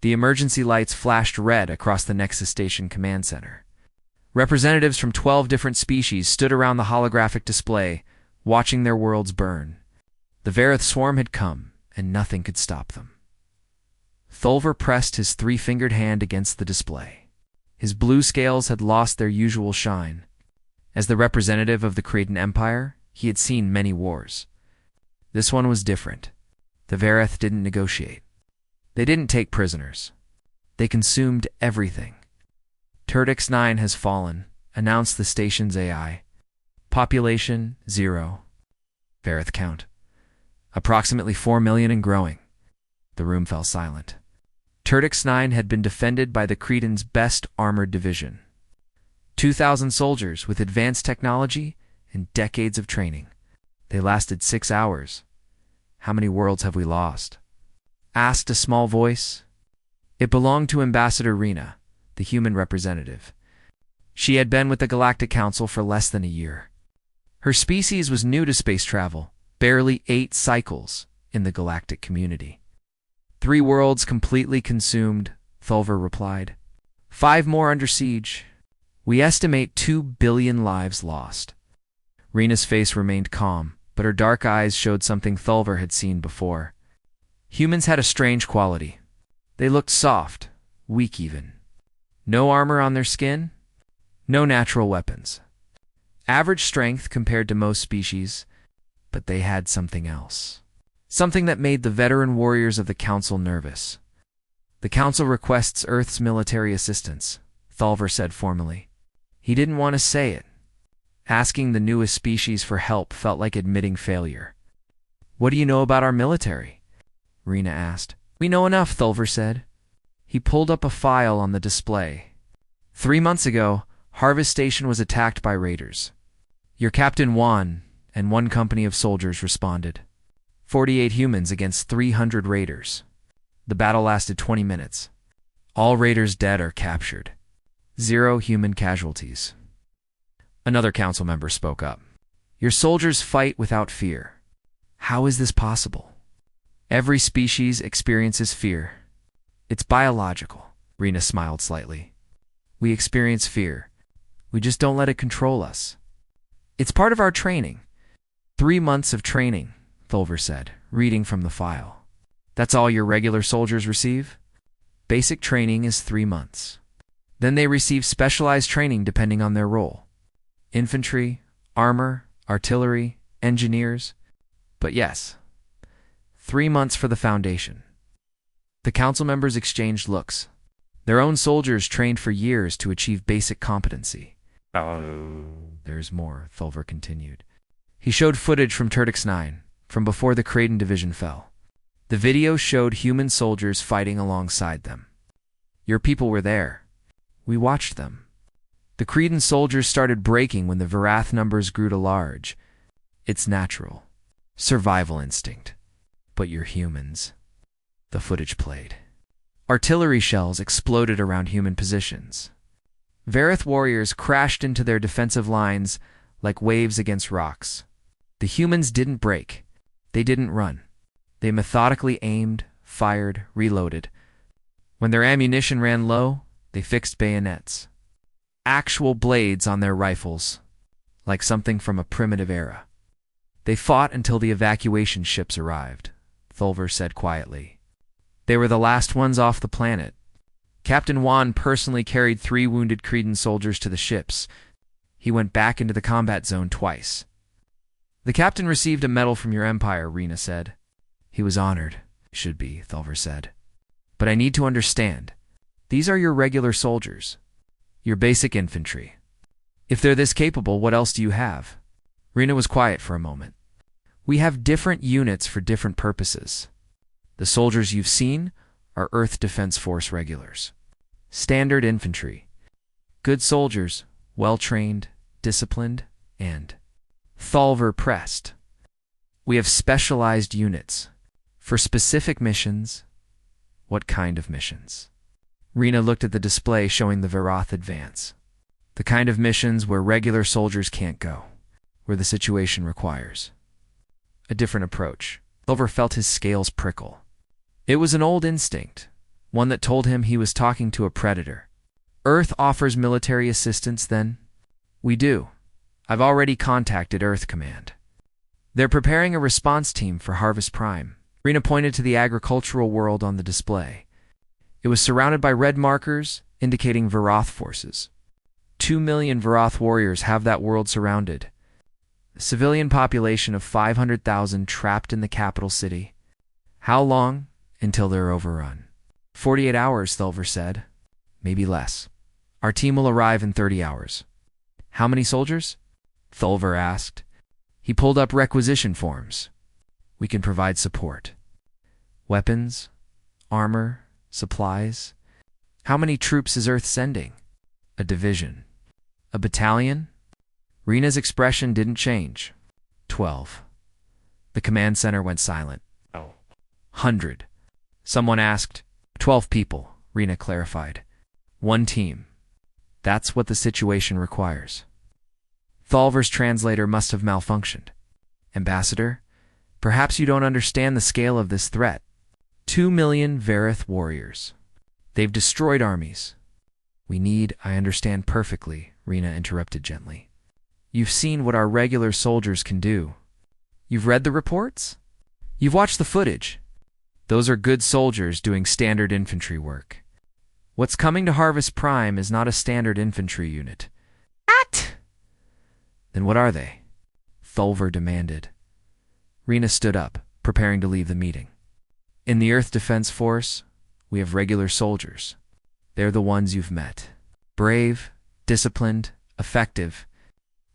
The emergency lights flashed red across the Nexus Station command center. Representatives from 12 different species stood around the holographic display, watching their worlds burn. The Vareth swarm had come, and nothing could stop them. Thulver pressed his three-fingered hand against the display. His blue scales had lost their usual shine. As the representative of the Kraden Empire, he had seen many wars. This one was different. The Vareth didn't negotiate. They didn't take prisoners. They consumed everything. Turdix 9 has fallen, announced the station's AI. Population, 0. Vareth count. Approximately 4 million and growing. The room fell silent. Turdix 9 had been defended by the Cretan's best armored division. 2,000 soldiers with advanced technology and decades of training. They lasted 6 hours. How many worlds have we lost? Asked a small voice. It belonged to Ambassador Rena, the human representative. She had been with the Galactic Council for less than a year. Her species was new to space travel, barely 8 cycles in the galactic community. 3 worlds completely consumed, Thulver replied. 5 more under siege. We estimate 2 billion lives lost. Rena's face remained calm, but her dark eyes showed something Thulver had seen before. Humans had a strange quality. They looked soft, weak even. No armor on their skin, no natural weapons. Average strength compared to most species, but they had something else. Something that made the veteran warriors of the Council nervous. The Council requests Earth's military assistance, Thulver said formally. He didn't want to say it. Asking the newest species for help felt like admitting failure. What do you know about our military? Rena asked. We know enough, Thulver said. He pulled up a file on the display. 3 months ago, Harvest Station was attacked by raiders. Your Captain Juan and 1 company of soldiers responded. 48 humans against 300 raiders. The battle lasted 20 minutes. All raiders dead or captured. 0 human casualties. Another council member spoke up. Your soldiers fight without fear. How is this possible? Every species experiences fear. It's biological. Rena smiled slightly. We experience fear. We just don't let it control us. It's part of our training. 3 months of training, Thulver said, reading from the file. That's all your regular soldiers receive? Basic training is 3 months. Then they receive specialized training depending on their role. Infantry, armor, artillery, engineers. But yes, 3 months for the foundation. The council members exchanged looks. Their own soldiers trained for years to achieve basic competency. There's more, Thulver continued. He showed footage from Turdix 9, from before the Kraden division fell. The video showed human soldiers fighting alongside them. Your people were there. We watched them. The Kraden soldiers started breaking when the Varath numbers grew to large. It's natural. Survival instinct. But you're humans. The footage played. Artillery shells exploded around human positions. Vareth warriors crashed into their defensive lines like waves against rocks. The humans didn't break. They didn't run. They methodically aimed, fired, reloaded. When their ammunition ran low, they fixed bayonets. Actual blades on their rifles, like something from a primitive era. They fought until the evacuation ships arrived, Thulver said quietly. They were the last ones off the planet. Captain Juan personally carried 3 wounded Kraden soldiers to the ships. He went back into the combat zone twice. The captain received a medal from your empire, Rena said. He was honored. Should be, Thulver said. But I need to understand. These are your regular soldiers. Your basic infantry. If they're this capable, what else do you have? Rena was quiet for a moment. We have different units for different purposes. The soldiers you've seen are Earth Defense Force regulars. Standard infantry. Good soldiers, well-trained, disciplined, and... Thulver pressed. We have specialized units. For specific missions. What kind of missions? Rena looked at the display showing the Varath advance. The kind of missions where regular soldiers can't go. Where the situation requires. A different approach. Thulver felt his scales prickle. It was an old instinct. one that told him he was talking to a predator. Earth offers military assistance, then? We do. I've already contacted Earth Command. They're preparing a response team for Harvest Prime. Rena pointed to the agricultural world on the display. It was surrounded by red markers, indicating Varoth forces. 2 million Varoth warriors have that world surrounded. A civilian population of 500,000 trapped in the capital city. How long? Until they're overrun. 48 hours, Thulver said. Maybe less. Our team will arrive in 30 hours. How many soldiers? Thulver asked. He pulled up requisition forms. We can provide support. Weapons, armor, supplies. How many troops is Earth sending? A division. A battalion? Rena's expression didn't change. 12. The command center went silent. 100. Someone asked. 12 people, Rena clarified. One team. That's what the situation requires. Thulver's translator must have malfunctioned. Ambassador, perhaps you don't understand the scale of this threat. 2 million Vareth warriors. They've destroyed armies. I understand perfectly, Rena interrupted gently. You've seen what our regular soldiers can do. You've read the reports? You've watched the footage. Those are good soldiers doing standard infantry work. What's coming to Harvest Prime is not a standard infantry unit. Then what are they? Thulver demanded. Rena stood up, preparing to leave the meeting. In the Earth Defense Force, we have regular soldiers. They're the ones you've met. Brave, disciplined, effective.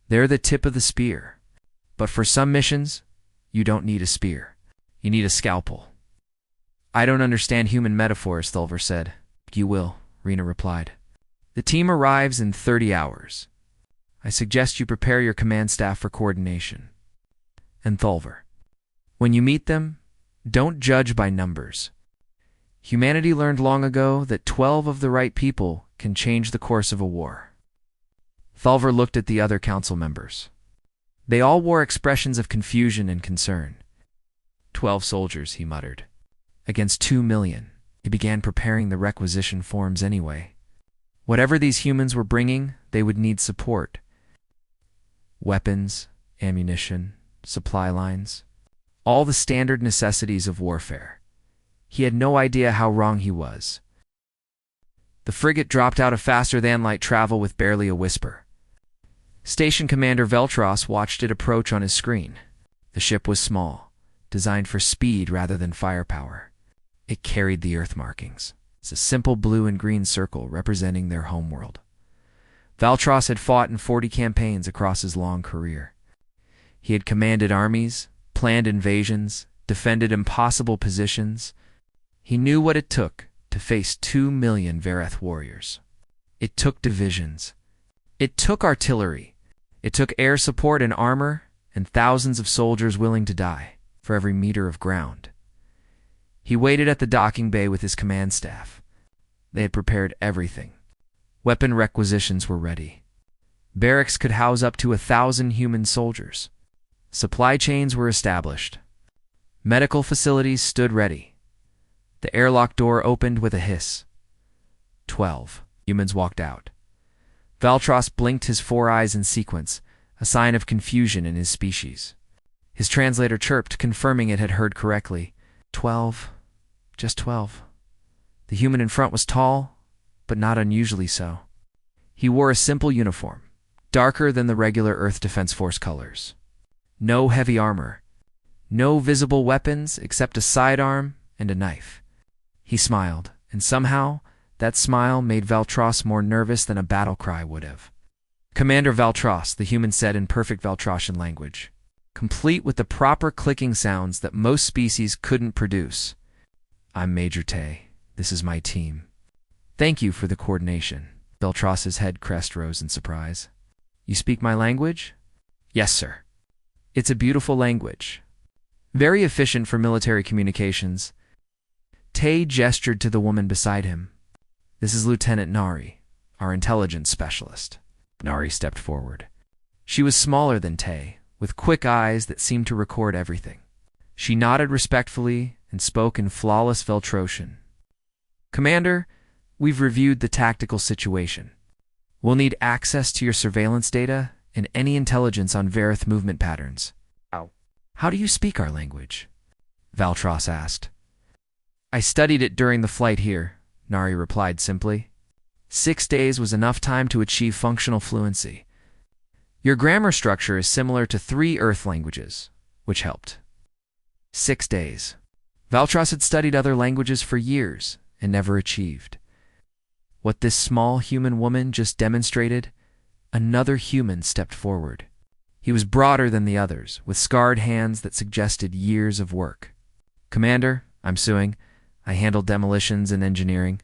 They're the tip of the spear. But for some missions, you don't need a spear. You need a scalpel. I don't understand human metaphors, Thulver said. You will, Rena replied. The team arrives in 30 hours. I suggest you prepare your command staff for coordination. And Thulver, when you meet them, don't judge by numbers. Humanity learned long ago that 12 of the right people can change the course of a war. Thulver looked at the other council members. They all wore expressions of confusion and concern. 12 soldiers, he muttered. Against 2 million. He began preparing the requisition forms anyway. Whatever these humans were bringing, they would need support. Weapons, ammunition, supply lines. All the standard necessities of warfare. He had no idea how wrong he was. The frigate dropped out of faster-than-light travel with barely a whisper. Station Commander Veltros watched it approach on his screen. The ship was small, designed for speed rather than firepower. It carried the Earth markings. It's a simple blue and green circle representing their homeworld. Veltros had fought in 40 campaigns across his long career. He had commanded armies, planned invasions, defended impossible positions. He knew what it took to face 2 million Vareth warriors. It took divisions. It took artillery. It took air support and armor, and thousands of soldiers willing to die for every meter of ground. He waited at the docking bay with his command staff. They had prepared everything. Weapon requisitions were ready. Barracks could house up to 1,000 human soldiers. Supply chains were established. Medical facilities stood ready. The airlock door opened with a hiss. 12 humans walked out. Veltros blinked his 4 eyes in sequence, a sign of confusion in his species. His translator chirped, confirming it had heard correctly. 12. Just 12. The human in front was tall, but not unusually so. He wore a simple uniform, darker than the regular Earth Defense Force colors. No heavy armor. No visible weapons except a sidearm and a knife. He smiled, and somehow that smile made Veltros more nervous than a battle cry would have. Commander Veltros, the human said in perfect Veltrosian language, complete with the proper clicking sounds that most species couldn't produce. I'm Major Tay. This is my team. Thank you for the coordination. Veltros's head crest rose in surprise. You speak my language? Yes, sir. It's a beautiful language. Very efficient for military communications. Tay gestured to the woman beside him. This is Lieutenant Nari, our intelligence specialist. Nari stepped forward. She was smaller than Tay, with quick eyes that seemed to record everything. She nodded respectfully and spoke in flawless Veltrosian. Commander, we've reviewed the tactical situation. We'll need access to your surveillance data and any intelligence on Vareth movement patterns. How do you speak our language? Valtros asked. I studied it during the flight here, Nari replied simply. 6 days was enough time to achieve functional fluency. Your grammar structure is similar to 3 Earth languages, which helped. 6 days. Valtros had studied other languages for years and never achieved. What this small human woman just demonstrated, another human stepped forward. He was broader than the others, with scarred hands that suggested years of work. Commander, I'm suing. I handled demolitions and engineering.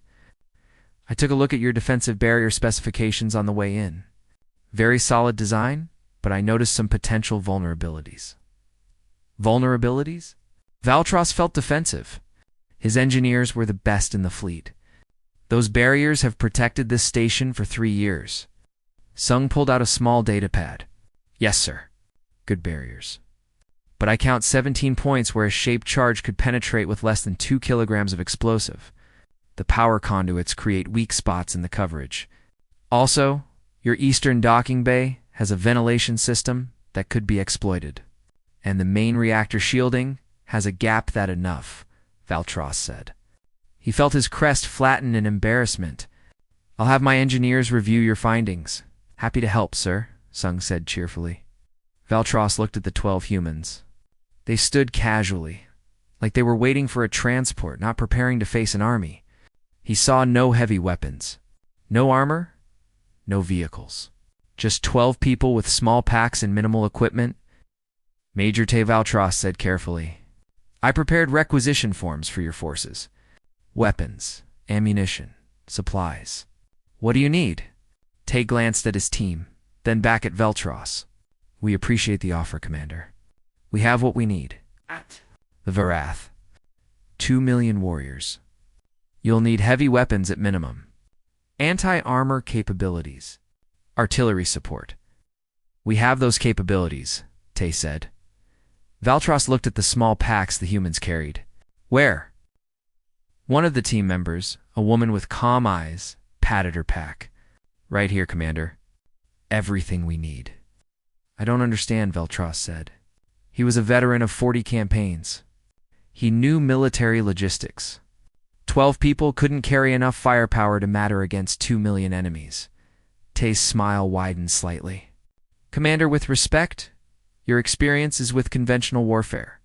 I took a look at your defensive barrier specifications on the way in. Very solid design, but I noticed some potential vulnerabilities. Vulnerabilities? Valtros felt defensive. His engineers were the best in the fleet. Those barriers have protected this station for 3 years. Sung pulled out a small data pad. Yes, sir. Good barriers. But I count 17 points where a shaped charge could penetrate with less than 2 kilograms of explosive. The power conduits create weak spots in the coverage. Also, your eastern docking bay has a ventilation system that could be exploited. And the main reactor shielding has a gap that enough, Valtros said. He felt his crest flatten in embarrassment. I'll have my engineers review your findings. Happy to help, sir, Sung said cheerfully. Valtros looked at the 12 humans. They stood casually, like they were waiting for a transport, not preparing to face an army. He saw no heavy weapons, no armor, no vehicles. Just 12 people with small packs and minimal equipment. Major Te Valtros said carefully, I prepared requisition forms for your forces. Weapons, ammunition, supplies. What do you need? Te glanced at his team, then back at Valtros. We appreciate the offer, Commander. We have what we need. The Varath. 2 million warriors. You'll need heavy weapons at minimum. Anti-armor capabilities. Artillery support. We have those capabilities, Te said. Valtros looked at the small packs the humans carried. Where? One of the team members, a woman with calm eyes, patted her pack. Right here, Commander. Everything we need. I don't understand, Valtros said. He was a veteran of 40 campaigns. He knew military logistics. 12 people couldn't carry enough firepower to matter against 2 million enemies. Te's smile widened slightly. Commander, with respect, your experience is with conventional warfare.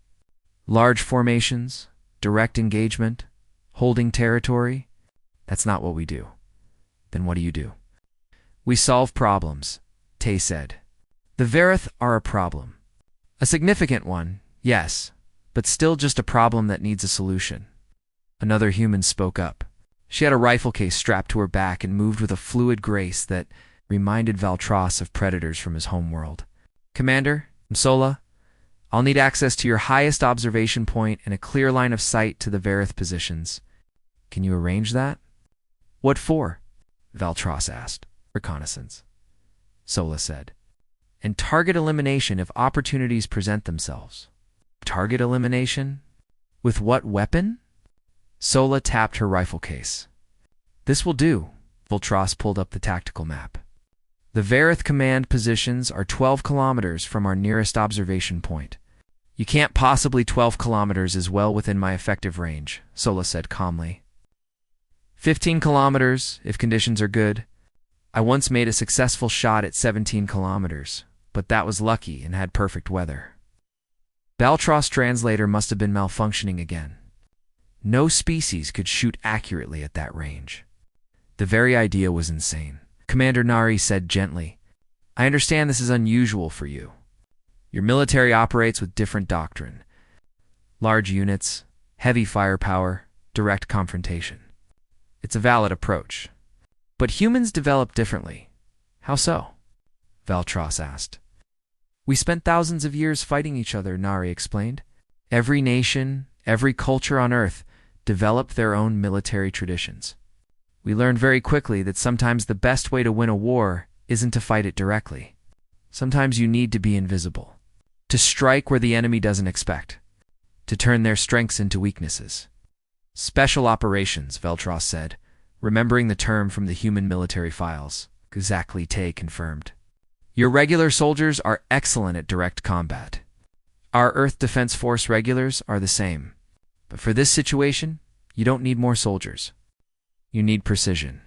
Large formations, direct engagement, holding territory. That's not what we do. Then what do you do? We solve problems, Te said. The Vareth are a problem. A significant one, yes, but still just a problem that needs a solution. Another human spoke up. She had a rifle case strapped to her back and moved with a fluid grace that reminded Valtros of predators from his homeworld. Commander, Msola, I'll need access to your highest observation point and a clear line of sight to the Vareth positions. Can you arrange that? What for? Valtros asked. Reconnaissance, Sola said. And target elimination if opportunities present themselves. Target elimination? With what weapon? Sola tapped her rifle case. This will do. Valtros pulled up the tactical map. The Vareth command positions are 12 kilometers from our nearest observation point. You can't possibly 12 kilometers is well within my effective range, Sola said calmly. 15 kilometers, if conditions are good. I once made a successful shot at 17 kilometers, but that was lucky and had perfect weather. Valtros' translator must have been malfunctioning again. No species could shoot accurately at that range. The very idea was insane. Commander Nari said gently, I understand this is unusual for you. Your military operates with different doctrine. Large units, heavy firepower, direct confrontation. It's a valid approach. But humans develop differently. How so? Valtros asked. We spent thousands of years fighting each other, Nari explained. Every nation, every culture on Earth developed their own military traditions. We learned very quickly that sometimes the best way to win a war isn't to fight it directly. Sometimes you need to be invisible, to strike where the enemy doesn't expect, to turn their strengths into weaknesses. Special operations, Veltros said, remembering the term from the human military files. Exactly, Tay confirmed. Your regular soldiers are excellent at direct combat. Our Earth Defense Force regulars are the same. But for this situation, you don't need more soldiers. You need precision.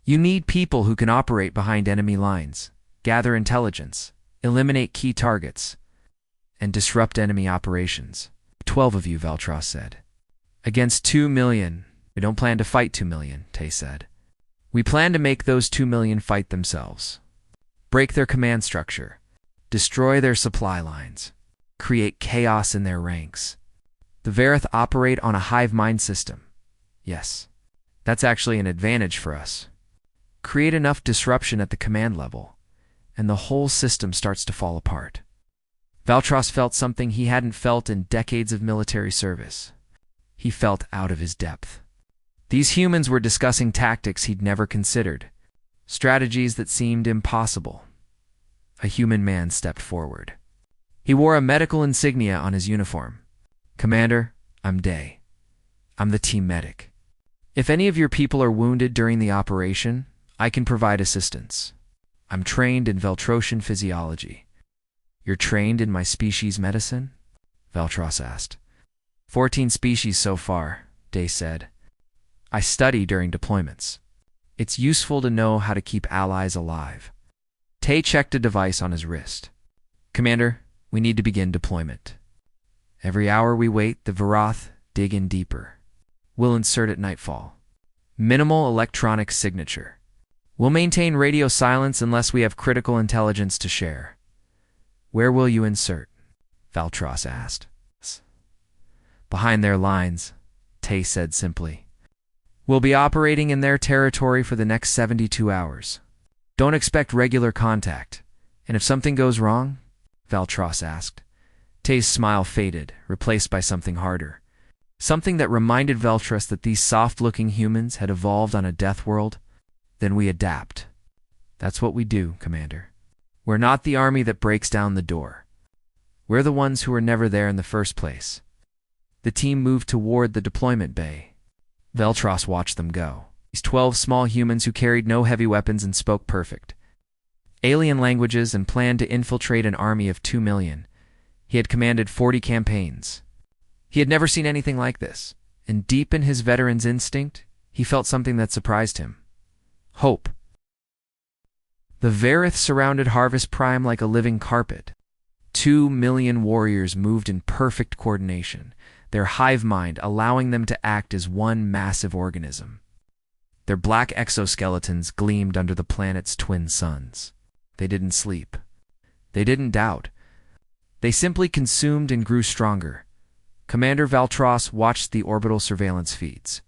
You need people who can operate behind enemy lines, gather intelligence, eliminate key targets, and disrupt enemy operations. 12 of you, Veltros said. Against 2 million. We don't plan to fight 2 million, Tay said. We plan to make those 2 million fight themselves. Break their command structure. Destroy their supply lines. Create chaos in their ranks. The Verith operate on a hive mind system. Yes, that's actually an advantage for us. Create enough disruption at the command level, and the whole system starts to fall apart. Veltros felt something he hadn't felt in decades of military service. He felt out of his depth. These humans were discussing tactics he'd never considered, strategies that seemed impossible. A human man stepped forward. He wore a medical insignia on his uniform. Commander, I'm Day. I'm the team medic. If any of your people are wounded during the operation, I can provide assistance. I'm trained in Veltrosian physiology. You're trained in my species medicine? Veltros asked. 14 species so far, Day said. I study during deployments. It's useful to know how to keep allies alive. Tay checked a device on his wrist. Commander, we need to begin deployment. Every hour we wait, the Varath dig in deeper. We'll insert at nightfall. Minimal electronic signature. We'll maintain radio silence unless we have critical intelligence to share. Where will you insert? Veltros asked. Behind their lines, Tay said simply. We'll be operating in their territory for the next 72 hours. Don't expect regular contact. And if something goes wrong? Veltros asked. Tay's smile faded, replaced by something harder. Something that reminded Veltros that these soft-looking humans had evolved on a death world. Then we adapt. That's what we do, Commander. We're not the army that breaks down the door. We're the ones who were never there in the first place. The team moved toward the deployment bay. Veltros watched them go. These 12 small humans who carried no heavy weapons and spoke perfect alien languages and planned to infiltrate an army of 2 million. He had commanded 40 campaigns. He had never seen anything like this, and deep in his veteran's instinct, he felt something that surprised him. Hope. The Verith surrounded Harvest Prime like a living carpet. 2 million warriors moved in perfect coordination, their hive mind allowing them to act as one massive organism. Their black exoskeletons gleamed under the planet's twin suns. They didn't sleep. They didn't doubt. They simply consumed and grew stronger. Commander Veltros watched the orbital surveillance feeds.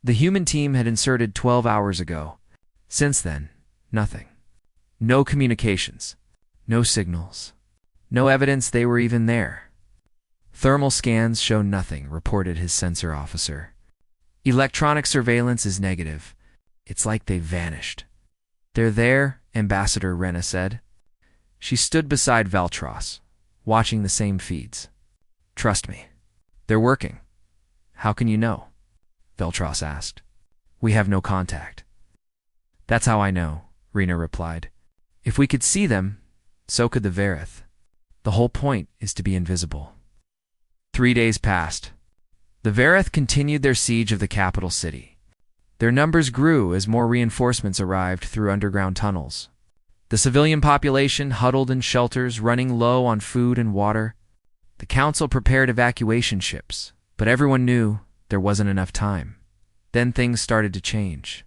The human team had inserted 12 hours ago. Since then, nothing. No communications. No signals. No evidence they were even there. Thermal scans show nothing, reported his sensor officer. Electronic surveillance is negative. It's like they vanished. They're there, Ambassador Rena said. She stood beside Veltros, watching the same feeds. Trust me. They're working. How can you know? Veltros asked. We have no contact. That's how I know, Rena replied. If we could see them, so could the Verith. The whole point is to be invisible. 3 days passed. The Verith continued their siege of the capital city. Their numbers grew as more reinforcements arrived through underground tunnels. The civilian population huddled in shelters, running low on food and water. The council prepared evacuation ships, but everyone knew there wasn't enough time. Then things started to change.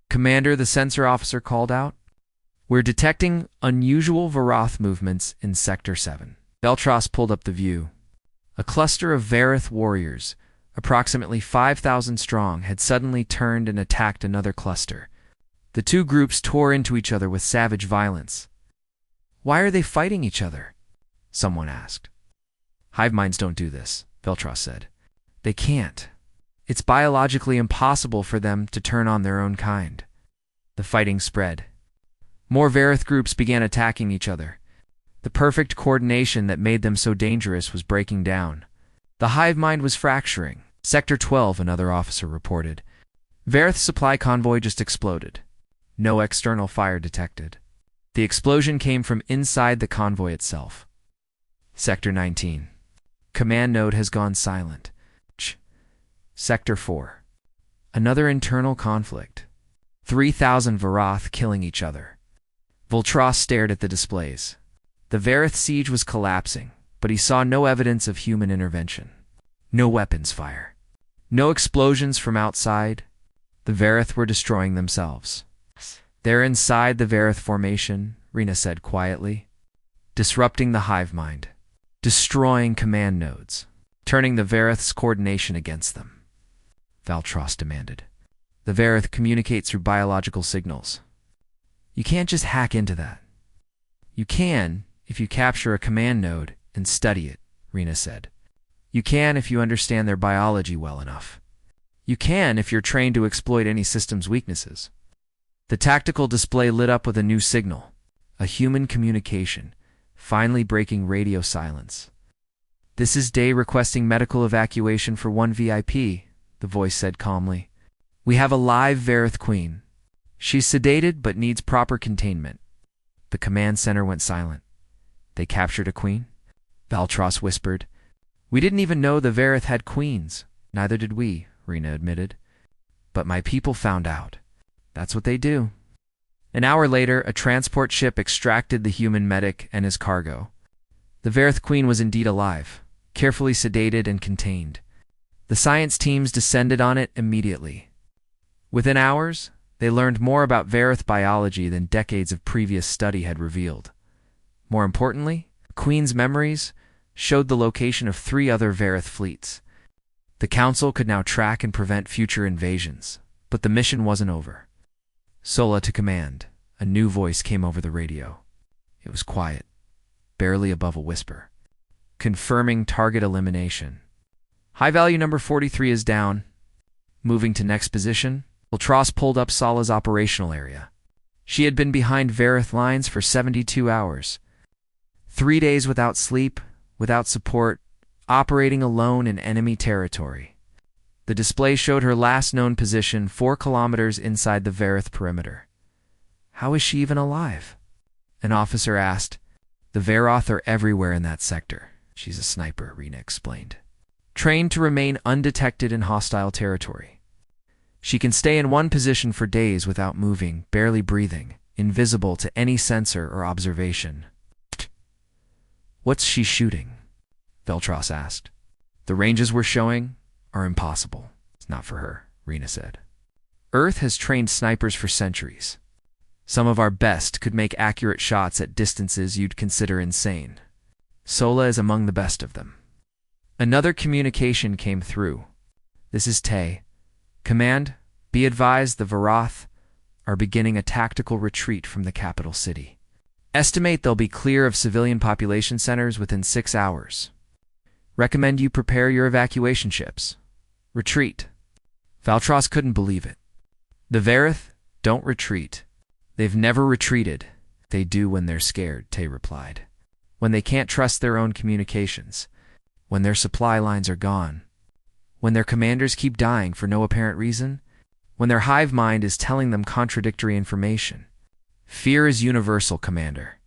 Commander, the sensor officer called out. We're detecting unusual Varath movements in Sector 7. Veltros pulled up the view. A cluster of Verith warriors, approximately 5,000 strong, had suddenly turned and attacked another cluster. The two groups tore into each other with savage violence. Why are they fighting each other? Someone asked. Hive minds don't do this, Veltros said. They can't. It's biologically impossible for them to turn on their own kind. The fighting spread. More Verith groups began attacking each other. The perfect coordination that made them so dangerous was breaking down. The hive mind was fracturing. Sector 12, another officer reported. Vareth's supply convoy just exploded. No external fire detected. The explosion came from inside the convoy itself. Sector 19. Command node has gone silent. Sector 4. Another internal conflict. 3,000 Varath killing each other. Voltros stared at the displays. The Vareth siege was collapsing, but he saw no evidence of human intervention. No weapons fire. No explosions from outside. The Vareth were destroying themselves. They're inside the Vareth formation, Rena said quietly. Disrupting the hive mind. Destroying command nodes. Turning the Vareth's coordination against them. Valtros demanded. The Vareth communicates through biological signals. You can't just hack into that. You can if you capture a command node and study it, Rena said. You can if you understand their biology well enough. You can if you're trained to exploit any system's weaknesses. The tactical display lit up with a new signal, a human communication, finally breaking radio silence. This is Day requesting medical evacuation for one VIP, the voice said calmly. We have a live Vareth queen. She's sedated but needs proper containment. The command center went silent. They captured a queen? Valtros whispered. We didn't even know the Vareth had queens. Neither did we, Rena admitted. But my people found out. That's what they do. An hour later, a transport ship extracted the human medic and his cargo. The Vareth queen was indeed alive, carefully sedated and contained. The science teams descended on it immediately. Within hours, they learned more about Vareth biology than decades of previous study had revealed. More importantly, the Queen's memories showed the location of 3 other Vareth fleets. The Council could now track and prevent future invasions, but the mission wasn't over. Sola to command. A new voice came over the radio. It was quiet, barely above a whisper. Confirming target elimination. High value number 43 is down. Moving to next position, Voltros pulled up Sola's operational area. She had been behind Vareth lines for 72 hours. 3 days without sleep, without support, operating alone in enemy territory. The display showed her last known position 4 kilometers inside the Vareth perimeter. How is she even alive? An officer asked. The Varoth are everywhere in that sector. She's a sniper, Rena explained. Trained to remain undetected in hostile territory. She can stay in one position for days without moving, barely breathing, invisible to any sensor or observation. What's she shooting? Veltros asked. The ranges we're showing are impossible. It's not for her, Rena said. Earth has trained snipers for centuries. Some of our best could make accurate shots at distances you'd consider insane. Sola is among the best of them. Another communication came through. This is Tay. Command, be advised the Varoth are beginning a tactical retreat from the capital city. Estimate they'll be clear of civilian population centers within 6 hours. Recommend you prepare your evacuation ships. Retreat. Valtros couldn't believe it. The Vareth don't retreat. They've never retreated. They do when they're scared, Tay replied. When they can't trust their own communications. When their supply lines are gone. When their commanders keep dying for no apparent reason. When their hive mind is telling them contradictory information. Fear is universal, Commander.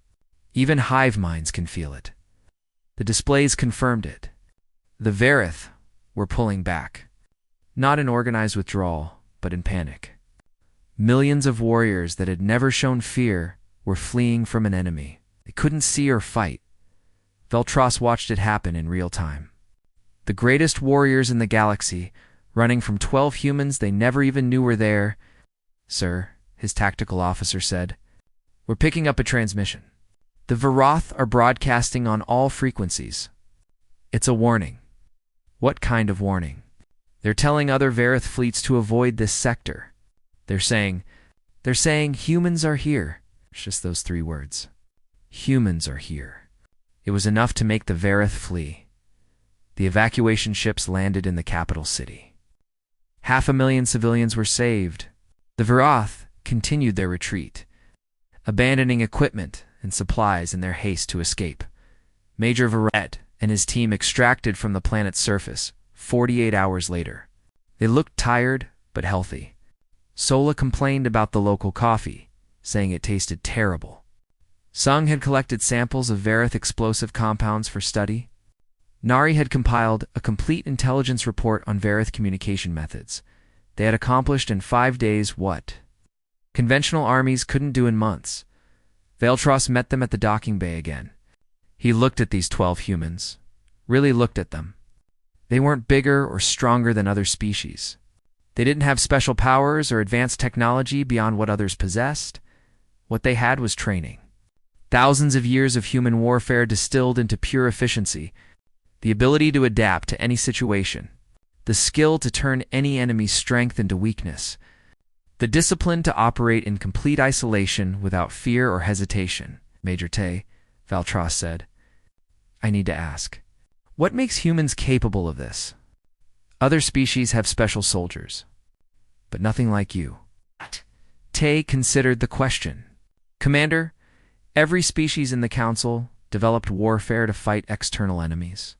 Even hive minds can feel it. The displays confirmed it. The Vareth were pulling back. Not in organized withdrawal, but in panic. Millions of warriors that had never shown fear were fleeing from an enemy they couldn't see or fight. Veltros watched it happen in real time. The greatest warriors in the galaxy, running from 12 humans they never even knew were there. Sir, his tactical officer said, we're picking up a transmission. The Varoth are broadcasting on all frequencies. It's a warning. What kind of warning? They're telling other Vareth fleets to avoid this sector. They're saying humans are here. It's just those 3 words. Humans are here. It was enough to make the Vareth flee. The evacuation ships landed in the capital city. 500,000 civilians were saved. The Varoth continued their retreat, abandoning equipment and supplies in their haste to escape. Major Varet and his team extracted from the planet's surface, 48 hours later. They looked tired, but healthy. Sola complained about the local coffee, saying it tasted terrible. Sung had collected samples of Varith explosive compounds for study. Nari had compiled a complete intelligence report on Varith communication methods. They had accomplished in 5 days what conventional armies couldn't do in months. Veltros met them at the docking bay again. He looked at these 12 humans, really looked at them. They weren't bigger or stronger than other species. They didn't have special powers or advanced technology beyond what others possessed. What they had was training. Thousands of years of human warfare distilled into pure efficiency, the ability to adapt to any situation, the skill to turn any enemy's strength into weakness, the discipline to operate in complete isolation without fear or hesitation. Major Tay, Veltros said, I need to ask, what makes humans capable of this? Other species have special soldiers, but nothing like you. Tay considered the question. Commander, every species in the Council developed warfare to fight external enemies.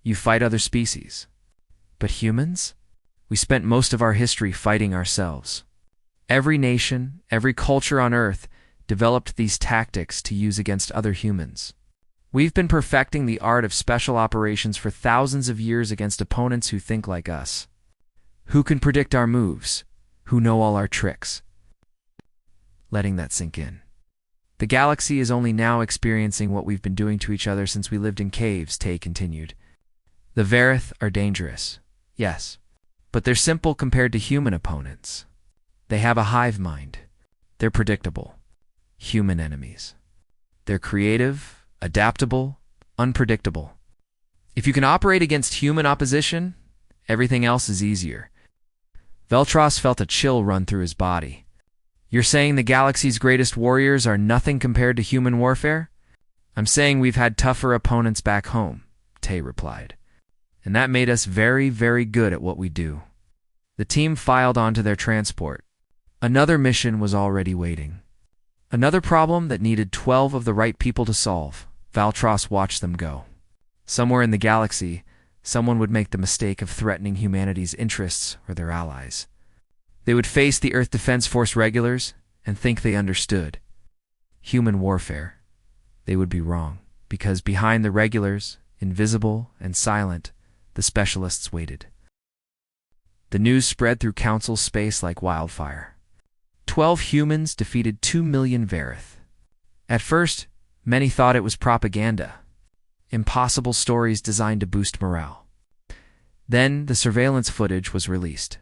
You fight other species. But humans? We spent most of our history fighting ourselves. Every nation, every culture on Earth developed these tactics to use against other humans. We've been perfecting the art of special operations for thousands of years against opponents who think like us. Who can predict our moves? Who know all our tricks? Letting that sink in. The galaxy is only now experiencing what we've been doing to each other since we lived in caves, Tay continued. The Varith are dangerous, yes, but they're simple compared to human opponents. They have a hive mind. They're predictable. Human enemies. They're creative, adaptable, unpredictable. If you can operate against human opposition, everything else is easier. Veltros felt a chill run through his body. You're saying the galaxy's greatest warriors are nothing compared to human warfare? I'm saying we've had tougher opponents back home, Tay replied. And that made us very, very good at what we do. The team filed onto their transport. Another mission was already waiting. Another problem that needed 12 of the right people to solve. Veltros watched them go. Somewhere in the galaxy, someone would make the mistake of threatening humanity's interests or their allies. They would face the Earth Defense Force regulars and think they understood human warfare. They would be wrong, because behind the regulars, invisible and silent, the specialists waited. The news spread through Council space like wildfire. 12 humans defeated 2 million Varith. At first, many thought it was propaganda, impossible stories designed to boost morale. Then the surveillance footage was released.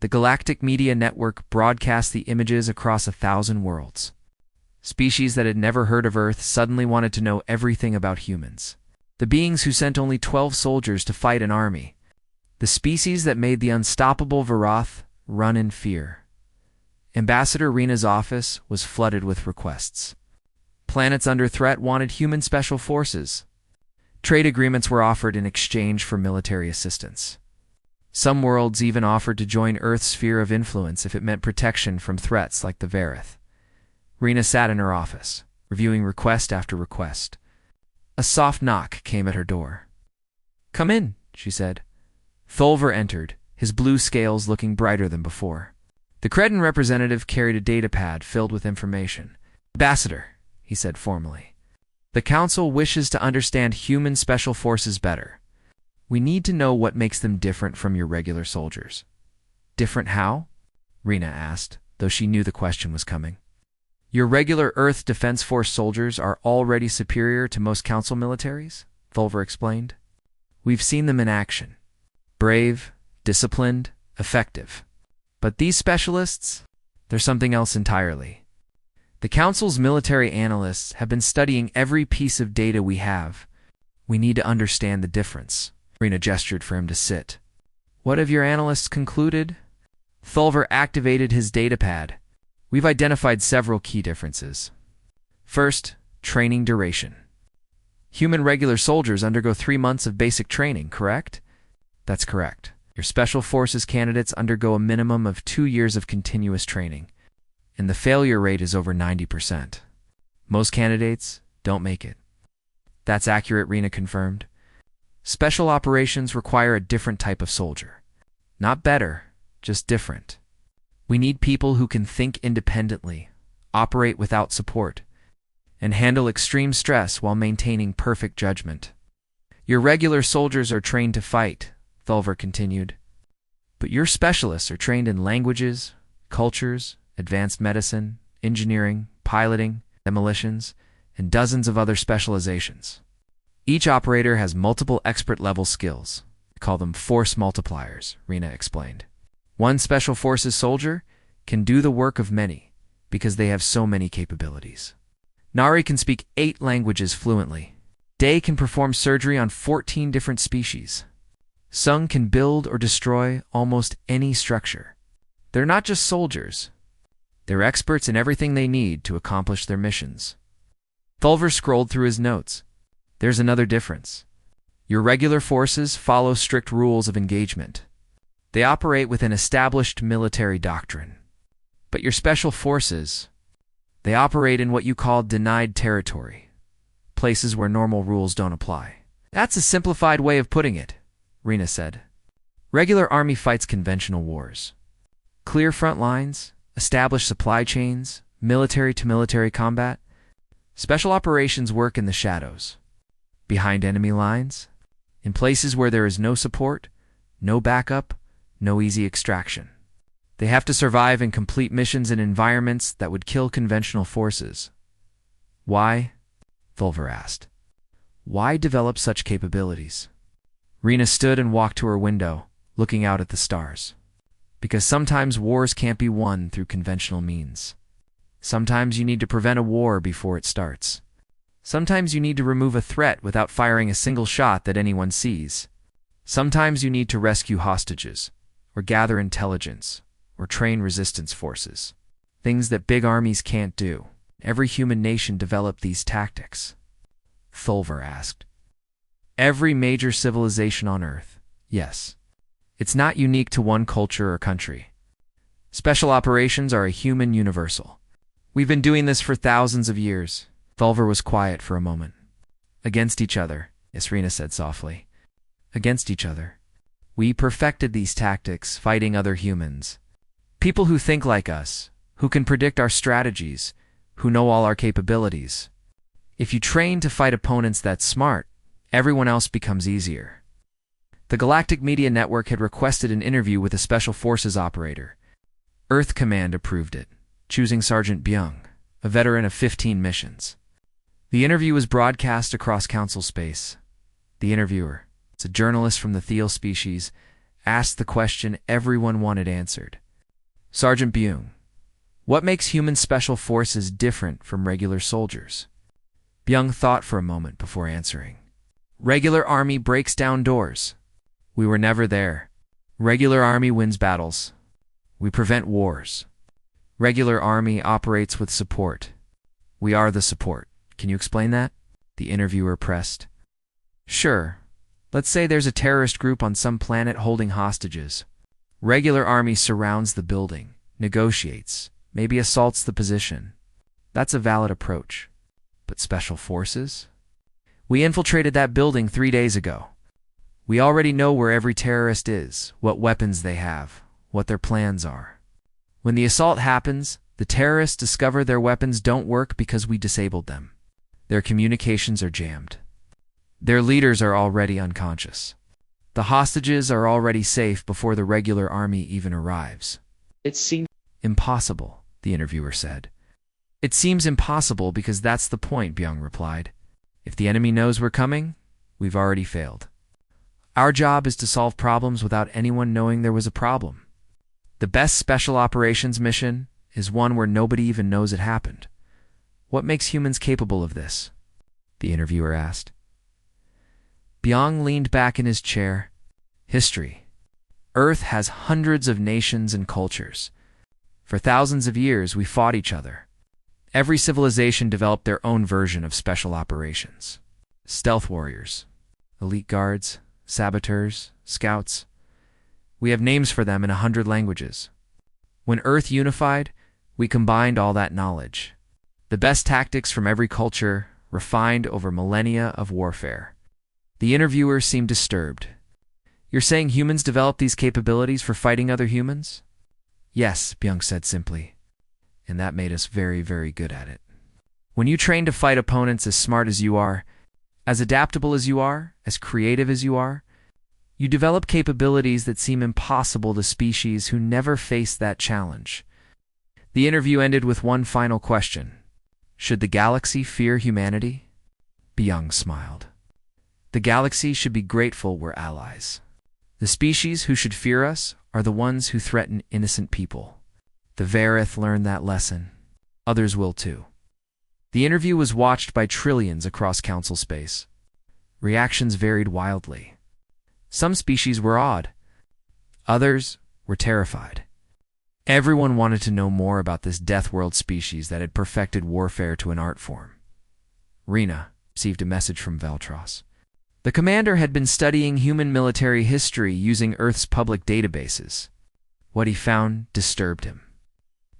The Galactic Media Network broadcast the images across 1,000 worlds. Species that had never heard of Earth suddenly wanted to know everything about humans. The beings who sent only 12 soldiers to fight an army. The species that made the unstoppable Varath run in fear. Ambassador Rena's office was flooded with requests. Planets under threat wanted human special forces. Trade agreements were offered in exchange for military assistance. Some worlds even offered to join Earth's sphere of influence if it meant protection from threats like the Varith. Rena sat in her office, reviewing request after request. A soft knock came at her door. "Come in," she said. Thulver entered, his blue scales looking brighter than before. The Cretan representative carried a datapad filled with information. "Ambassador," he said formally, "the Council wishes to understand human special forces better. We need to know what makes them different from your regular soldiers." "Different how?" Rena asked, though she knew the question was coming. "Your regular Earth Defense Force soldiers are already superior to most Council militaries," Thulver explained. "We've seen them in action. Brave, disciplined, effective. But these specialists, they're something else entirely. The Council's military analysts have been studying every piece of data we have. We need to understand the difference." Rena gestured for him to sit. "What have your analysts concluded?" Thulver activated his datapad. "We've identified several key differences. First, training duration. Human regular soldiers undergo 3 months of basic training, correct?" "That's correct. Your Special Forces candidates undergo a minimum of 2 years of continuous training, and the failure rate is over 90%. Most candidates don't make it." "That's accurate," Rena confirmed. Special operations require a different type of soldier. Not better, just different. We need people who can think independently, operate without support, and handle extreme stress while maintaining perfect judgment. Your regular soldiers are trained to fight, Thulver continued. But your specialists are trained in languages, cultures, advanced medicine, engineering, piloting, demolitions, and dozens of other specializations. Each operator has multiple expert-level skills. We call them force multipliers, Rena explained. One Special Forces soldier can do the work of many because they have so many capabilities. Nari can speak 8 languages fluently. Day can perform surgery on 14 different species. Sung can build or destroy almost any structure. They're not just soldiers. They're experts in everything they need to accomplish their missions. Thulver scrolled through his notes. There's another difference. Your regular forces follow strict rules of engagement. They operate with an established military doctrine. But your special forces, they operate in what you call denied territory, places where normal rules don't apply. That's a simplified way of putting it, Rena said. Regular army fights conventional wars. Clear front lines, established supply chains, military-to-military combat. Special operations work in the shadows, behind enemy lines, in places where there is no support, no backup, no easy extraction. They have to survive and complete missions in environments that would kill conventional forces. Why? Thulver asked. Why develop such capabilities? Rena stood and walked to her window, looking out at the stars. Because sometimes wars can't be won through conventional means. Sometimes you need to prevent a war before it starts. Sometimes you need to remove a threat without firing a single shot that anyone sees. Sometimes you need to rescue hostages, or gather intelligence, or train resistance forces. Things that big armies can't do. Every human nation developed these tactics. Thulver asked. Every major civilization on Earth, yes. It's not unique to one culture or country. Special operations are a human universal. We've been doing this for thousands of years. Thulver was quiet for a moment. Against each other, Isrina said softly. Against each other. We perfected these tactics, fighting other humans. People who think like us, who can predict our strategies, who know all our capabilities. If you train to fight opponents that smart, everyone else becomes easier. The Galactic Media Network had requested an interview with a Special Forces operator. Earth Command approved it, choosing Sergeant Byung, a veteran of 15 missions. The interview was broadcast across Council space. The interviewer, it's a journalist from the Thiel species, asked the question everyone wanted answered. Sergeant Byung, what makes human special forces different from regular soldiers? Byung thought for a moment before answering. Regular army breaks down doors. We were never there. Regular army wins battles. We prevent wars. Regular army operates with support. We are the support. Can you explain that? The interviewer pressed. Sure. Let's say there's a terrorist group on some planet holding hostages. Regular army surrounds the building, negotiates, maybe assaults the position. That's a valid approach. But special forces? We infiltrated that building 3 days ago. We already know where every terrorist is, what weapons they have, what their plans are. When the assault happens, the terrorists discover their weapons don't work because we disabled them. Their communications are jammed. Their leaders are already unconscious. The hostages are already safe before the regular army even arrives. It seems impossible, the interviewer said. It seems impossible because that's the point, Byung replied. If the enemy knows we're coming, we've already failed. Our job is to solve problems without anyone knowing there was a problem. The best special operations mission is one where nobody even knows it happened. What makes humans capable of this? The interviewer asked. Byung leaned back in his chair. History. Earth has hundreds of nations and cultures. For thousands of years, we fought each other. Every civilization developed their own version of special operations. Stealth warriors, elite guards, saboteurs, scouts. We have names for them in 100 languages. When Earth unified, we combined all that knowledge. The best tactics from every culture, refined over millennia of warfare. The interviewer seemed disturbed. You're saying humans developed these capabilities for fighting other humans? Yes, Byung said simply. And that made us very, very good at it. When you train to fight opponents as smart as you are, as adaptable as you are, as creative as you are, you develop capabilities that seem impossible to species who never faced that challenge. The interview ended with one final question. Should the galaxy fear humanity? Byung smiled. The galaxy should be grateful we're allies. The species who should fear us are the ones who threaten innocent people. The Vareth learned that lesson. Others will too. The interview was watched by trillions across Council space. Reactions varied wildly. Some species were awed. Others were terrified. Everyone wanted to know more about this Death World species that had perfected warfare to an art form. Rena received a message from Veltros. The commander had been studying human military history using Earth's public databases. What he found disturbed him.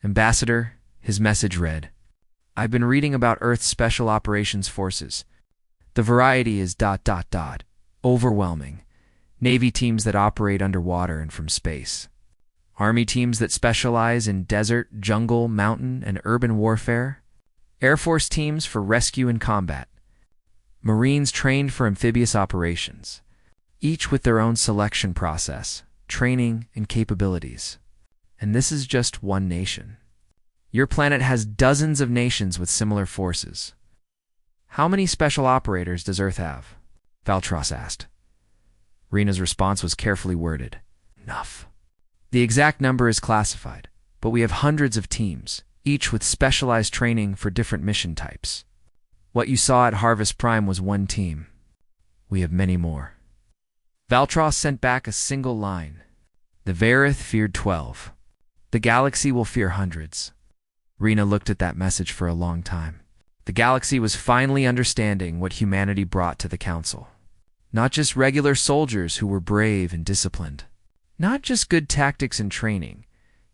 Ambassador, his message read, I've been reading about Earth's Special Operations Forces. The variety is ... overwhelming. Navy teams that operate underwater and from space. Army teams that specialize in desert, jungle, mountain, and urban warfare. Air Force teams for rescue and combat. Marines trained for amphibious operations, each with their own selection process, training, and capabilities. And this is just one nation. Your planet has dozens of nations with similar forces. How many special operators does Earth have? Valtros asked. Rena's response was carefully worded. Enough. The exact number is classified, but we have hundreds of teams, each with specialized training for different mission types. What you saw at Harvest Prime was one team. We have many more. Valtros sent back a single line. The Vareth feared 12. The galaxy will fear hundreds. Rena looked at that message for a long time. The galaxy was finally understanding what humanity brought to the Council. Not just regular soldiers who were brave and disciplined. Not just good tactics and training.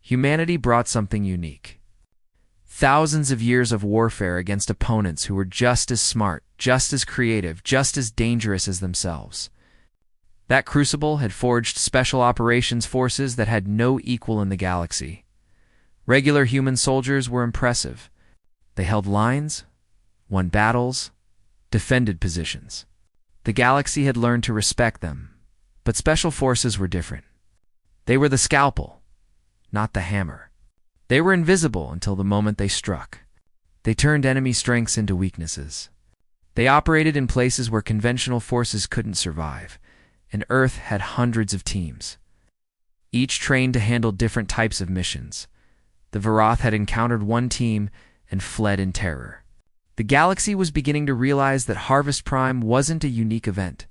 Humanity brought something unique. Thousands of years of warfare against opponents who were just as smart, just as creative, just as dangerous as themselves. That crucible had forged special operations forces that had no equal in the galaxy. Regular human soldiers were impressive. They held lines, won battles, defended positions. The galaxy had learned to respect them, but special forces were different. They were the scalpel, not the hammer. They were invisible until the moment they struck. They turned enemy strengths into weaknesses. They operated in places where conventional forces couldn't survive, and Earth had hundreds of teams, each trained to handle different types of missions. The Varoth had encountered one team and fled in terror. The galaxy was beginning to realize that Harvest Prime wasn't a unique event.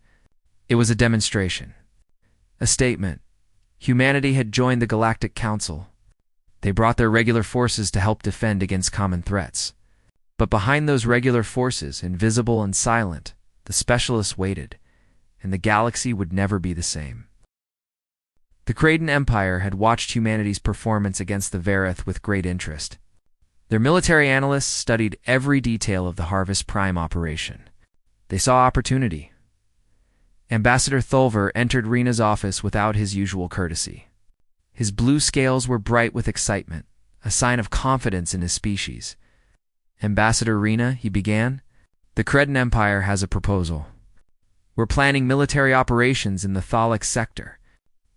It was a demonstration. A statement. Humanity had joined the Galactic Council. They brought their regular forces to help defend against common threats. But behind those regular forces, invisible and silent, the specialists waited, and the galaxy would never be the same. The Kraden Empire had watched humanity's performance against the Vareth with great interest. Their military analysts studied every detail of the Harvest Prime operation. They saw opportunity. Ambassador Thulver entered Rena's office without his usual courtesy. His blue scales were bright with excitement, a sign of confidence in his species. Ambassador Rena, he began, the Kraden Empire has a proposal. We're planning military operations in the Thalix sector.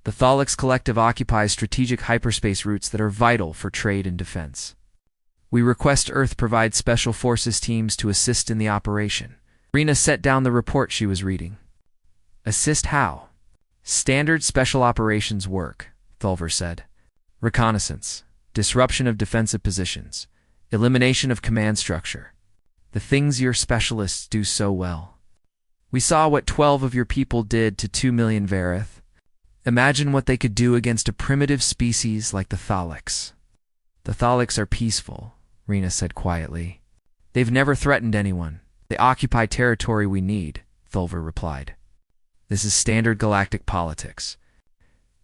The Thalix Collective occupies strategic hyperspace routes that are vital for trade and defense. We request Earth provide special forces teams to assist in the operation. Rena set down the report she was reading. Assist how? Standard special operations work, Thulver said. Reconnaissance, disruption of defensive positions, elimination of command structure. The things your specialists do so well. We saw what 12 of your people did to 2 million Vareth. Imagine what they could do against a primitive species like the Thalix. The Thalix are peaceful, Rena said quietly. They've never threatened anyone. They occupy territory we need, Thulver replied. This is standard galactic politics.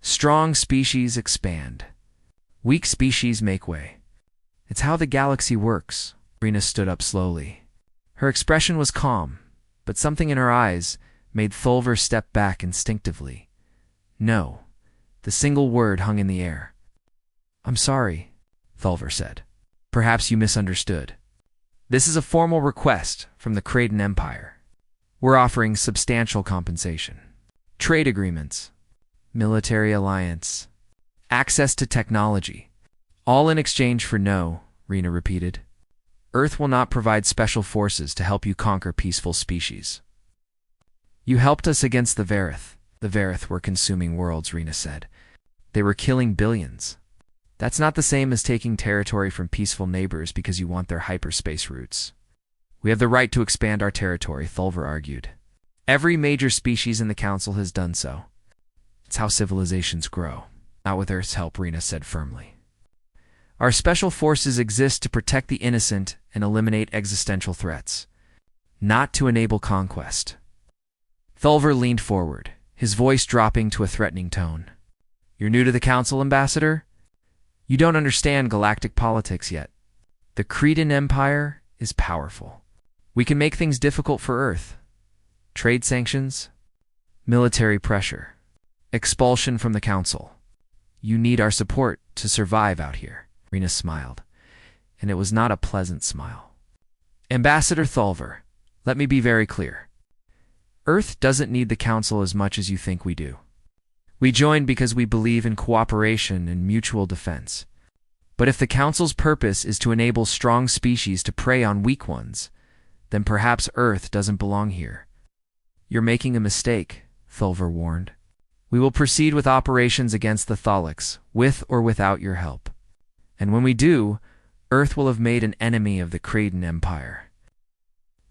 Strong species expand. Weak species make way. It's how the galaxy works. Rena stood up slowly. Her expression was calm, but something in her eyes, made Thulver step back instinctively. No. The single word hung in the air. "I'm sorry," Thulver said. "Perhaps you misunderstood. This is a formal request from the Kraden Empire. We're offering substantial compensation. Trade agreements, military alliance, access to technology. All in exchange for no," Rena repeated. "Earth will not provide special forces to help you conquer peaceful species." "You helped us against the Verith." "The Verith were consuming worlds," Rena said. "They were killing billions. That's not the same as taking territory from peaceful neighbors because you want their hyperspace roots." "We have the right to expand our territory," Thulver argued. "Every major species in the Council has done so. It's how civilizations grow." "Not with Earth's help," Rena said firmly. "Our special forces exist to protect the innocent and eliminate existential threats, not to enable conquest." Thulver leaned forward, his voice dropping to a threatening tone. "You're new to the Council, Ambassador? You don't understand galactic politics yet. The Kraden Empire is powerful. We can make things difficult for Earth. Trade sanctions, military pressure, expulsion from the Council. You need our support to survive out here." Rena smiled, and it was not a pleasant smile. "Ambassador Thulver, let me be very clear. Earth doesn't need the Council as much as you think we do. We joined because we believe in cooperation and mutual defense. But if the Council's purpose is to enable strong species to prey on weak ones, then perhaps Earth doesn't belong here." "You're making a mistake," Thulver warned. "We will proceed with operations against the Tholics, with or without your help. And when we do, Earth will have made an enemy of the Kraden Empire."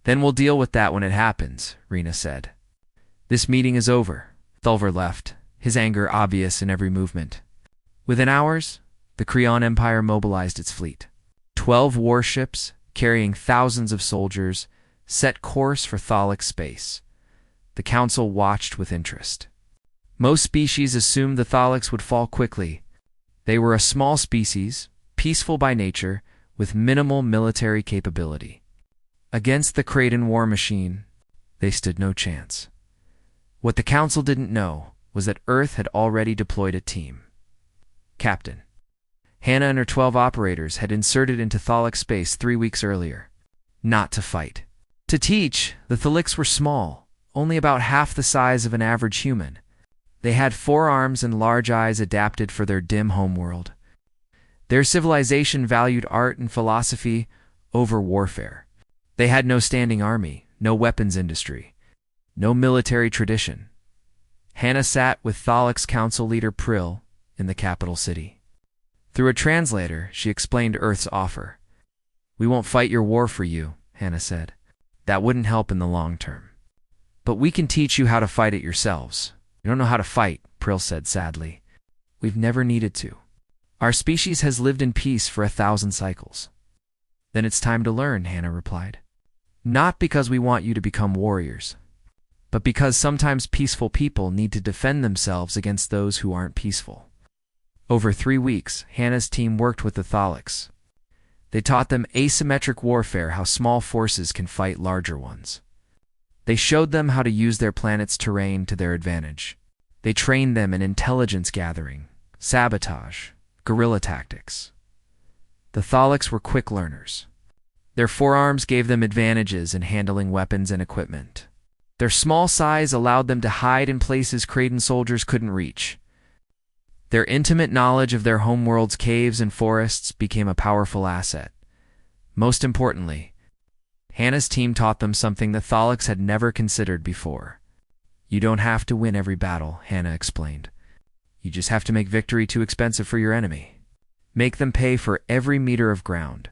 "Then we'll deal with that when it happens," Rena said. "This meeting is over." Thulver left, his anger obvious in every movement. Within hours, the Kreon Empire mobilized its fleet. 12 warships, carrying thousands of soldiers, set course for Tholic space. The Council watched with interest. Most species assumed the Tholics would fall quickly. They were a small species, peaceful by nature, with minimal military capability. Against the Kraden war machine, they stood no chance. What the Council didn't know was that Earth had already deployed a team. Captain Hannah and her 12 operators had inserted into Tholic space 3 weeks earlier. Not to fight. To teach, the Tholics were small, only about half the size of an average human. They had 4 arms and large eyes adapted for their dim homeworld. Their civilization valued art and philosophy over warfare. They had no standing army, no weapons industry, no military tradition. Hannah sat with Tholic's council leader Prill in the capital city. Through a translator, she explained Earth's offer. "We won't fight your war for you," Hannah said. "That wouldn't help in the long term. But we can teach you how to fight it yourselves." "You don't know how to fight," Prill said sadly. "We've never needed to. Our species has lived in peace for 1,000 cycles." "Then it's time to learn," Hannah replied. "Not because we want you to become warriors, but because sometimes peaceful people need to defend themselves against those who aren't peaceful." Over 3 weeks, Hannah's team worked with the Tholics. They taught them asymmetric warfare, how small forces can fight larger ones. They showed them how to use their planet's terrain to their advantage. They trained them in intelligence gathering, sabotage, guerrilla tactics. The Tholics were quick learners. Their forearms gave them advantages in handling weapons and equipment. Their small size allowed them to hide in places Kraden soldiers couldn't reach. Their intimate knowledge of their homeworld's caves and forests became a powerful asset. Most importantly, Hannah's team taught them something the Tholics had never considered before. "You don't have to win every battle," Hannah explained. "You just have to make victory too expensive for your enemy. Make them pay for every meter of ground.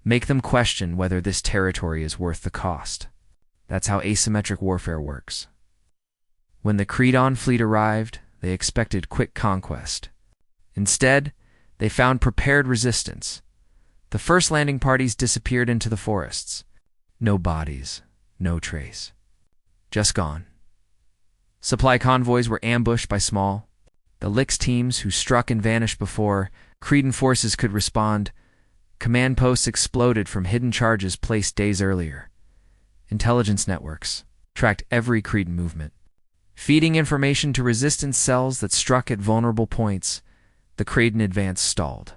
Make them question whether this territory is worth the cost." That's how asymmetric warfare works. When the Kreon fleet arrived, they expected quick conquest. Instead, they found prepared resistance. The first landing parties disappeared into the forests. No bodies, no trace. Just gone. Supply convoys were ambushed by small. The Lix teams who struck and vanished before Kraden forces could respond. Command posts exploded from hidden charges placed days earlier. Intelligence networks, tracked every Cretan movement. Feeding information to resistance cells that struck at vulnerable points, the Cretan advance stalled.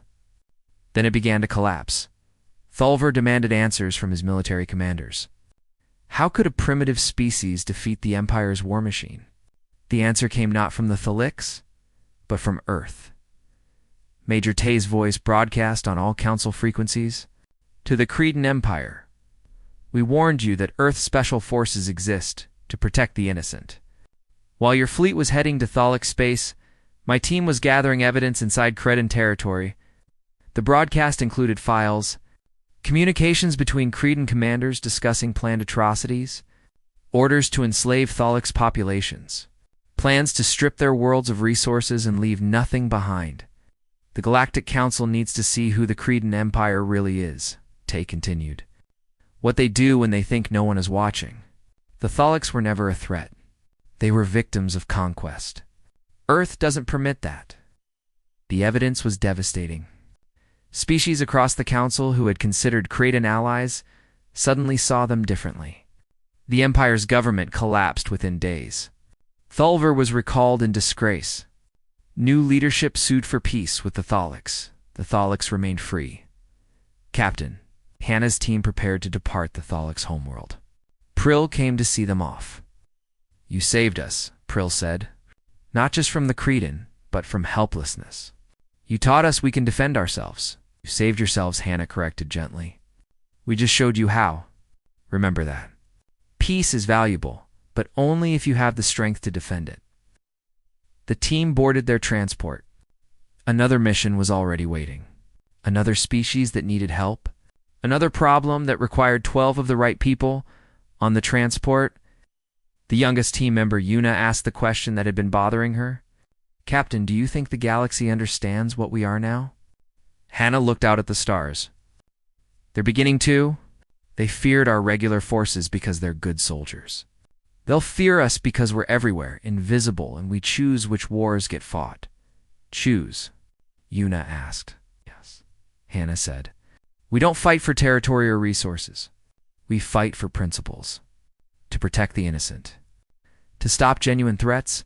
Then it began to collapse. Thulver demanded answers from his military commanders. How could a primitive species defeat the Empire's war machine? The answer came not from the Thaliks, but from Earth. Major Tay's voice broadcast on all council frequencies. To the Cretan Empire, we warned you that Earth's special forces exist to protect the innocent. While your fleet was heading to Thalic space, my team was gathering evidence inside Cretan territory. The broadcast included files, communications between Cretan commanders discussing planned atrocities, orders to enslave Thalic's populations, plans to strip their worlds of resources and leave nothing behind. The Galactic Council needs to see who the Cretan Empire really is, Tay continued. What they do when they think no one is watching. The Thaliks were never a threat. They were victims of conquest. Earth doesn't permit that. The evidence was devastating. Species across the Council who had considered Cretan allies suddenly saw them differently. The Empire's government collapsed within days. Thulver was recalled in disgrace. New leadership sued for peace with the Thaliks. The Thaliks remained free. Captain, Hannah's team prepared to depart the Thaliks' homeworld. Prill came to see them off. You saved us, Prill said. Not just from the Cretan, but from helplessness. You taught us we can defend ourselves. You saved yourselves, Hannah corrected gently. We just showed you how. Remember that. Peace is valuable, but only if you have the strength to defend it. The team boarded their transport. Another mission was already waiting. Another species that needed help. Another problem that required 12 of the right people on the transport. The youngest team member, Yuna, asked the question that had been bothering her. Captain, do you think the galaxy understands what we are now? Hannah looked out at the stars. They're beginning to. They feared our regular forces because they're good soldiers. They'll fear us because we're everywhere, invisible, and we choose which wars get fought. Choose? Yuna asked. Yes, Hannah said. We don't fight for territory or resources. We fight for principles. To protect the innocent. To stop genuine threats.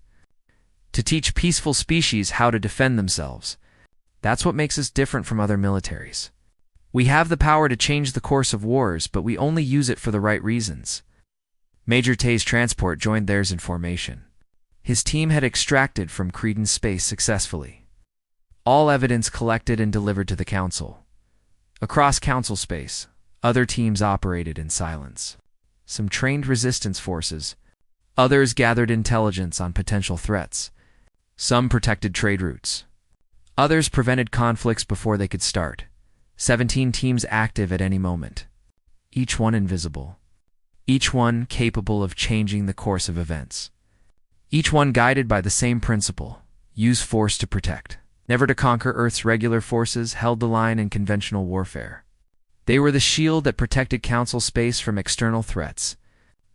To teach peaceful species how to defend themselves. That's what makes us different from other militaries. We have the power to change the course of wars, but we only use it for the right reasons. Major Tay's transport joined theirs in formation. His team had extracted from Cretan space successfully. All evidence collected and delivered to the Council. Across Council space, other teams operated in silence. Some trained resistance forces. Others gathered intelligence on potential threats. Some protected trade routes. Others prevented conflicts before they could start. 17 teams active at any moment. Each one invisible. Each one capable of changing the course of events. Each one guided by the same principle: use force to protect. Never to conquer. Earth's regular forces held the line in conventional warfare. They were the shield that protected Council space from external threats.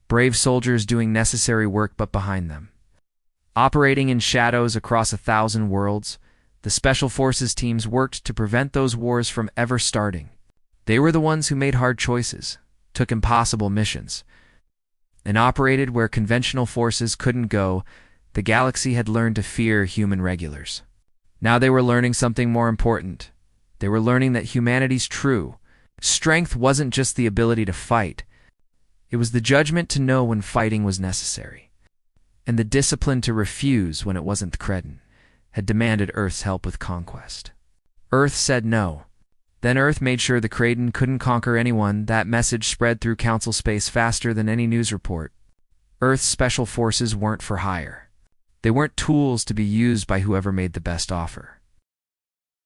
Brave soldiers doing necessary work but behind them. Operating in shadows across 1,000 worlds, the Special Forces teams worked to prevent those wars from ever starting. They were the ones who made hard choices, took impossible missions, and operated where conventional forces couldn't go. The galaxy had learned to fear human regulars. Now they were learning something more important. They were learning that humanity's true strength wasn't just the ability to fight. It was the judgment to know when fighting was necessary, and the discipline to refuse when it wasn't. The Cretan had demanded Earth's help with conquest. Earth said no. Then Earth made sure the Cretan couldn't conquer anyone. That message spread through Council space faster than any news report. Earth's special forces weren't for hire. They weren't tools to be used by whoever made the best offer.